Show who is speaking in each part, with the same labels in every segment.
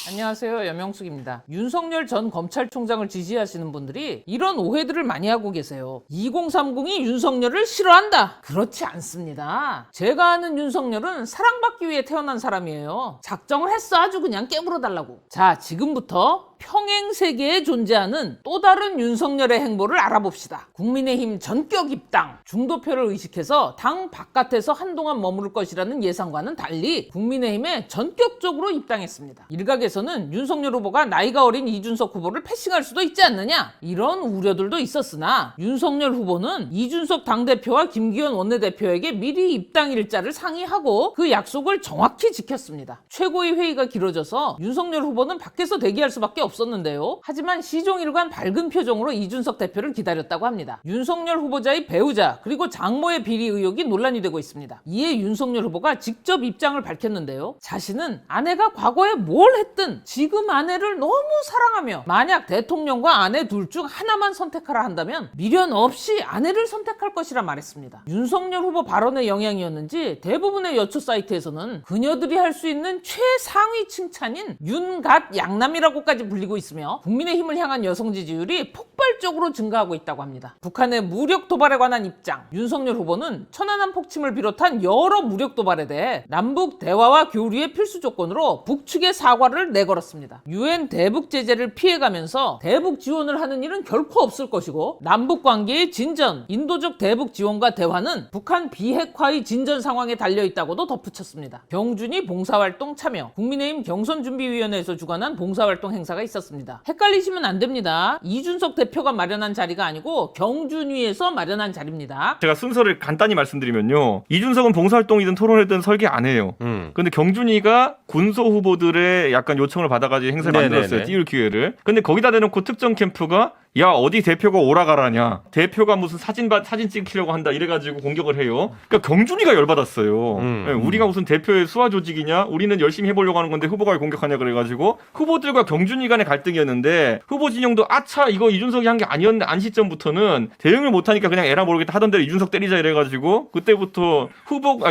Speaker 1: 안녕하세요, 염영숙입니다. 윤석열 전 검찰총장을 지지하시는 분들이 이런 오해들을 많이 하고 계세요. 2030이 윤석열을 싫어한다. 그렇지 않습니다. 제가 아는 윤석열은 사랑받기 위해 태어난 사람이에요. 작정을 했어, 아주 그냥 깨물어 달라고. 자, 지금부터 평행 세계에 존재하는 또 다른 윤석열의 행보를 알아봅시다. 국민의힘 전격 입당, 중도표를 의식해서 당 바깥에서 한동안 머무를 것이라는 예상과는 달리 국민의힘에 전격적으로 입당했습니다. 일각에서는 윤석열 후보가 나이가 어린 이준석 후보를 패싱할 수도 있지 않느냐, 이런 우려들도 있었으나 윤석열 후보는 이준석 당대표와 김기현 원내대표에게 미리 입당 일자를 상의하고 그 약속을 정확히 지켰습니다. 최고위 회의가 길어져서 윤석열 후보는 밖에서 대기할 수밖에 없었는데요. 하지만 시종일관 밝은 표정으로 이준석 대표를 기다렸다고 합니다. 윤석열 후보자의 배우자 그리고 장모의 비리 의혹이 논란이 되고 있습니다. 이에 윤석열 후보가 직접 입장을 밝혔는데요. 자신은 아내가 과거에 뭘 했든 지금 아내를 너무 사랑하며 만약 대통령과 아내 둘 중 하나만 선택하라 한다면 미련 없이 아내를 선택할 것이라 말했습니다. 윤석열 후보 발언의 영향이었는지 대부분의 여초 사이트에서는 그녀들이 할 수 있는 최상위 칭찬인 윤갓 양남이라고까지 불리고 있으며 국민의힘을 향한 여성 지지율이 폭발적으로 증가하고 있다고 합니다. 북한의 무력 도발에 관한 입장, 윤석열 후보는 천안함 폭침을 비롯한 여러 무력 도발에 대해 남북 대화와 교류의 필수 조건으로 북측에 사과를 내걸었습니다. UN 대북 제재를 피해가면서 대북 지원을 하는 일은 결코 없을 것이고 남북 관계의 진전, 인도적 대북 지원과 대화는 북한 비핵화의 진전 상황에 달려있다고도 덧붙였습니다. 경준이 봉사활동 참여, 국민의힘 경선준비위원회에서 주관한 봉사활동 행사가 있었습니다. 헷갈리시면 안 됩니다. 이준석 대표가 마련한 자리가 아니고 경준위에서 마련한 자리입니다.
Speaker 2: 제가 순서를 간단히 말씀드리면요. 이준석은 봉사활동이든 토론회든 설계 안 해요. 근데 경준이가 군소 후보들의 약간 요청을 받아가지고 행사를 만들었어요. 띄울 기회를. 근데 거기다 대놓고 특정 캠프가 야 어디 대표가 오라가라냐, 대표가 무슨 사진 찍히려고 한다 이래가지고 공격을 해요. 그러니까 경준이가 열받았어요. 우리가 무슨 대표의 수하 조직이냐, 우리는 열심히 해보려고 하는 건데 후보가 왜 공격하냐 그래가지고 후보들과 경준이 간의 갈등이었는데 후보 진영도 아차 이거 이준석이 한 게 아니었네, 안 시점부터는 대응을 못하니까 그냥 에라 모르겠다 하던 대로 이준석 때리자 이래가지고 그때부터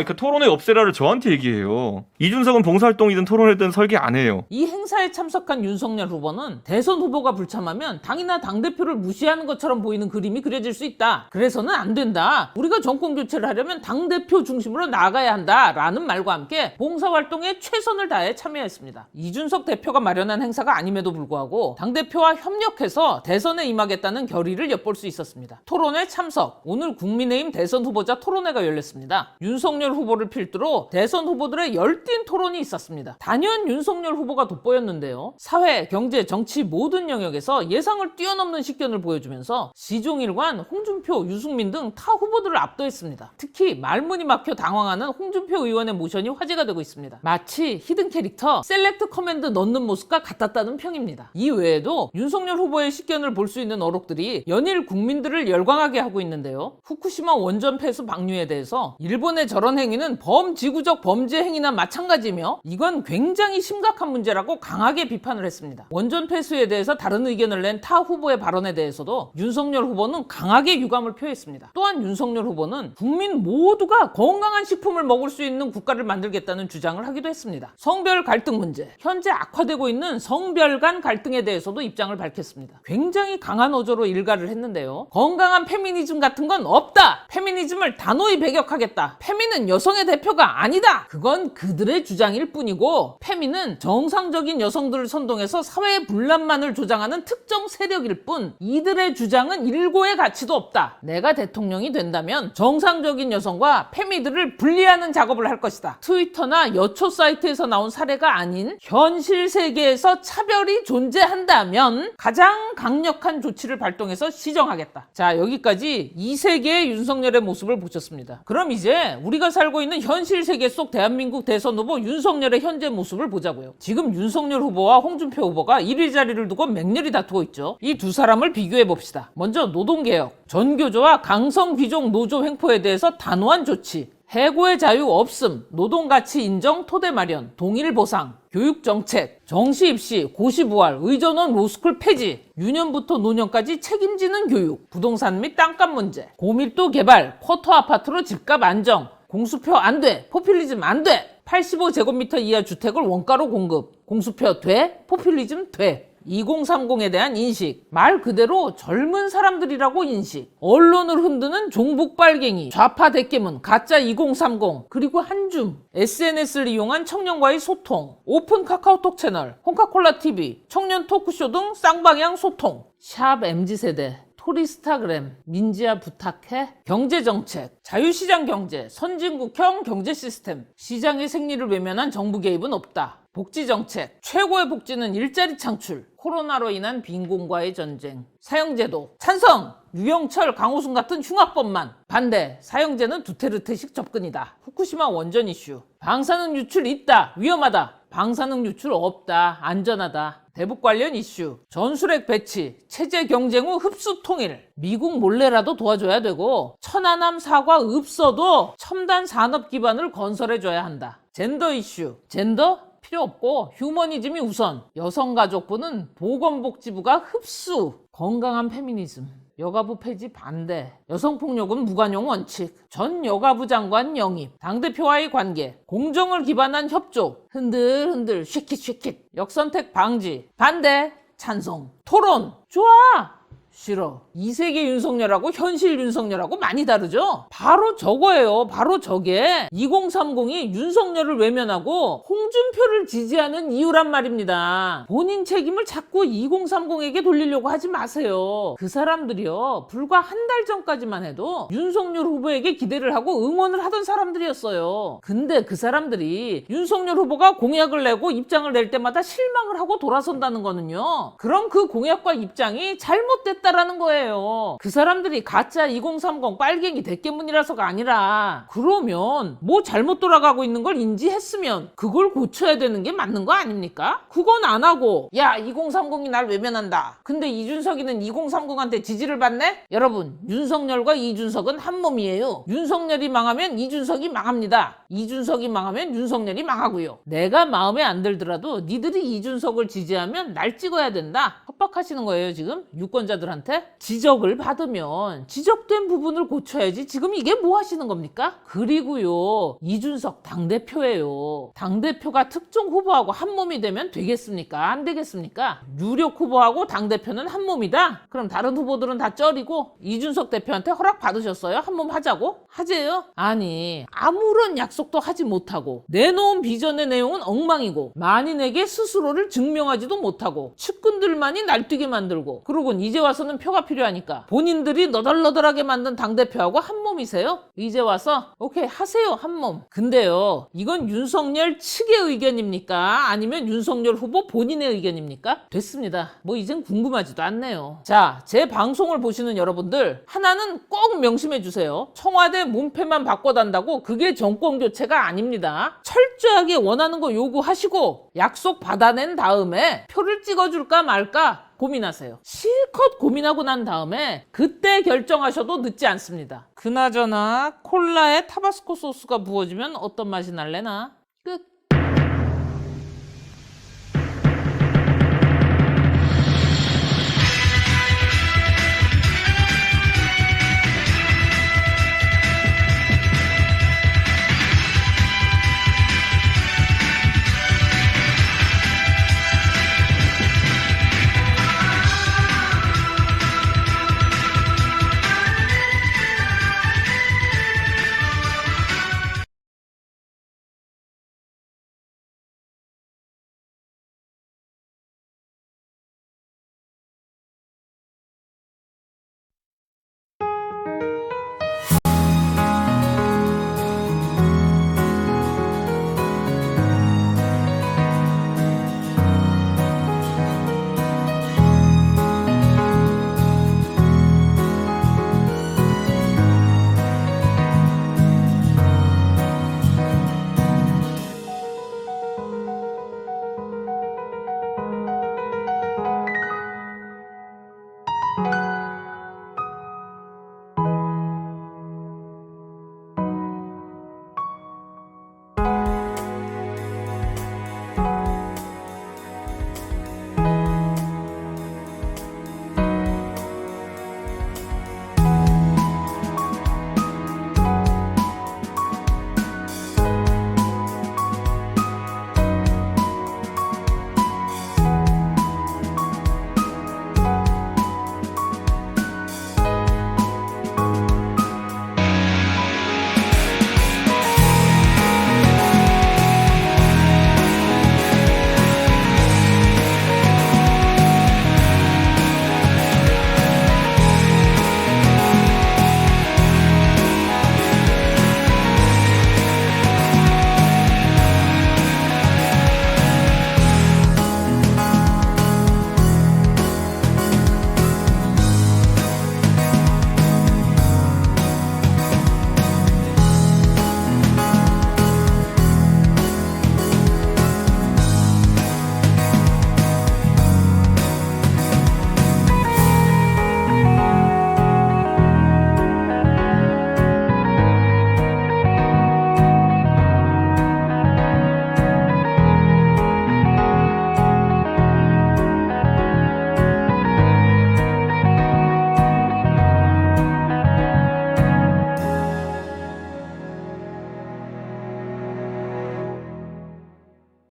Speaker 2: 그 토론회 없애라를 저한테 얘기해요. 이준석은 봉사활동이든 토론회든 설계 안 해요.
Speaker 1: 이 행사에 참석한 윤석열 후보는 대선 후보가 불참하면 당이나 당대표를 무시하는 것처럼 보이는 그림이 그려질 수 있다. 그래서는 안 된다. 우리가 정권 교체를 하려면 당대표 중심으로 나아가야 한다. 라는 말과 함께 봉사활동에 최선을 다해 참여했습니다. 이준석 대표가 마련한 행사가 아님에도 불구하고 당대표와 협력해서 대선에 임하겠다는 결의를 엿볼 수 있었습니다. 토론회 참석. 오늘 국민의힘 대선 후보자 토론회가 열렸습니다. 윤석열 후보를 필두로 대선 후보들의 열띤 토론이 있었습니다. 단연 윤석열 후보가 돋보였는데요. 사회, 경제, 정치 모든 영역에서 예상을 뛰어넘는 식견을 보여주면서 시종일관 홍준표, 유승민 등 타 후보들을 압도했습니다. 특히 말문이 막혀 당황하는 홍준표 의원의 모션이 화제가 되고 있습니다. 마치 히든 캐릭터 셀렉트 커맨드 넣는 모습과 같았다는 평입니다. 이 외에도 윤석열 후보의 식견을 볼 수 있는 어록들이 연일 국민들을 열광하게 하고 있는데요. 후쿠시마 원전 폐수 방류에 대해서 일본의 저런 행위는 범지구적 범죄 행위나 마찬가지며 이건 굉장히 심각한 문제라고 강하게 비판을 했습니다. 원전 폐수에 대해서 다른 의견을 낸 타 후보의 발언에 대해서도 윤석열 후보는 강하게 유감을 표했습니다. 또한 윤석열 후보는 국민 모두가 건강한 식품을 먹을 수 있는 국가를 만들겠다는 주장을 하기도 했습니다. 성별 갈등 문제, 현재 악화되고 있는 성별 간 갈등에 대해서도 입장을 밝혔습니다. 굉장히 강한 어조로 일가를 했는데요. 건강한 페미니즘 같은 건 없다. 페미니즘을 단호히 배격하겠다. 페미는 여성의 대표가 아니다. 그건 그들의 주장일 뿐이고 페미는 정상적인 여성들을 선동해서 사회의 분란만을 조장하는 특정 세력일 뿐 이들의 주장은 일고의 가치도 없다. 내가 대통령이 된다면 정상적인 여성과 페미들을 분리하는 작업을 할 것이다. 트위터나 여초 사이트에서 나온 사례가 아닌 현실 세계에서 차별이 존재한다면 가장 강력한 조치를 발동해서 시정하겠다. 자, 여기까지 이 세계의 윤석열의 모습을 보셨습니다. 그럼 이제 우리가 살고 있는 현실 세계 속 대한민국 대선 후보 윤석열의 현재 모습을 보자고요. 지금 윤석열 후보와 홍준표 후보가 1위 자리를 두고 맹렬히 다투고 있죠. 이 두 사람을 비교해 봅시다. 먼저 노동개혁, 전교조와 강성귀족 노조 횡포에 대해서 단호한 조치, 해고의 자유 없음, 노동가치 인정 토대 마련, 동일 보상, 교육정책, 정시입시, 고시부활, 의전원 로스쿨 폐지, 유년부터 노년까지 책임지는 교육, 부동산 및 땅값 문제, 고밀도 개발, 쿼터 아파트로 집값 안정, 공수표 안 돼, 포퓰리즘 안 돼, 85제곱미터 이하 주택을 원가로 공급. 공수표 돼? 포퓰리즘 돼. 2030에 대한 인식, 말 그대로 젊은 사람들이라고 인식, 언론을 흔드는 종북 빨갱이, 좌파 대깨문, 가짜 2030, 그리고 한줌, SNS를 이용한 청년과의 소통, 오픈 카카오톡 채널, 홍카콜라 TV, 청년 토크쇼 등 쌍방향 소통, 샵 MZ세대, 토리스타그램, 민지야 부탁해, 경제정책, 자유시장 경제, 선진국형 경제 시스템, 시장의 생리를 외면한 정부 개입은 없다. 복지정책, 최고의 복지는 일자리 창출, 코로나로 인한 빈곤과의 전쟁, 사형제도, 찬성! 유영철, 강호순 같은 흉악법만, 반대, 사형제는 두테르테식 접근이다. 후쿠시마 원전 이슈, 방사능 유출 있다, 위험하다, 방사능 유출 없다, 안전하다. 대북 관련 이슈, 전술핵 배치, 체제 경쟁 후 흡수 통일, 미국 몰래라도 도와줘야 되고 천안함 사과 없어도 첨단 산업 기반을 건설해줘야 한다. 젠더 이슈, 젠더? 필요 없고 휴머니즘이 우선, 여성가족부는 보건복지부가 흡수, 건강한 페미니즘, 여가부 폐지 반대, 여성폭력은 무관용 원칙, 전 여가부 장관 영입, 당대표와의 관계, 공정을 기반한 협조, 흔들흔들 쉐킷쉐킷, 역선택 방지, 반대, 찬성, 토론, 좋아! 싫어. 이세계 윤석열하고 현실 윤석열하고 많이 다르죠? 바로 저거예요. 바로 저게 2030이 윤석열을 외면하고 홍준표를 지지하는 이유란 말입니다. 본인 책임을 자꾸 2030에게 돌리려고 하지 마세요. 그 사람들이요. 불과 한 달 전까지만 해도 윤석열 후보에게 기대를 하고 응원을 하던 사람들이었어요. 근데 그 사람들이 윤석열 후보가 공약을 내고 입장을 낼 때마다 실망을 하고 돌아선다는 거는요. 그럼 그 공약과 입장이 잘못됐다라는 거예요. 그 사람들이 가짜 2030 빨갱이 대깨문이라서가 아니라 그러면 뭐 잘못 돌아가고 있는 걸 인지했으면 그걸 고쳐야 되는 게 맞는 거 아닙니까? 그건 안 하고 야 2030이 날 외면한다. 근데 이준석이는 2030한테 지지를 받네? 여러분 윤석열과 이준석은 한 몸이에요. 윤석열이 망하면 이준석이 망합니다. 이준석이 망하면 윤석열이 망하고요. 내가 마음에 안 들더라도 니들이 이준석을 지지하면 날 찍어야 된다. 협박하시는 거예요 지금 유권자들한테? 지적을 받으면 지적된 부분을 고쳐야지 지금 이게 뭐 하시는 겁니까? 그리고요 이준석 당대표예요. 당대표가 특정 후보하고 한 몸이 되면 되겠습니까? 안 되겠습니까? 유력 후보하고 당대표는 한 몸이다? 그럼 다른 후보들은 다 쩔이고 이준석 대표한테 허락 받으셨어요? 한 몸 하자고? 하재요? 아니 아무런 약속도 하지 못하고 내놓은 비전의 내용은 엉망이고 만인에게 스스로를 증명하지도 못하고 측근들만이 날뛰게 만들고 그러곤 이제 와서는 표가 필요하니까 본인들이 너덜너덜하게 만든 당대표하고 한 몸이세요? 이제 와서 오케이 하세요 한 몸. 근데요 이건 윤석열 측의 의견입니까? 아니면 윤석열 후보 본인의 의견입니까? 됐습니다. 뭐 이젠 궁금하지도 않네요. 자, 제 방송을 보시는 여러분들 하나는 꼭 명심해 주세요. 청와대 문패만 바꿔단다고 그게 정권 교체가 아닙니다. 철저하게 원하는 거 요구하시고 약속 받아낸 다음에 표를 찍어줄까 말까 고민하세요. 실컷 고민하고 난 다음에 그때 결정하셔도 늦지 않습니다. 그나저나 콜라에 타바스코 소스가 부어지면 어떤 맛이 날래나?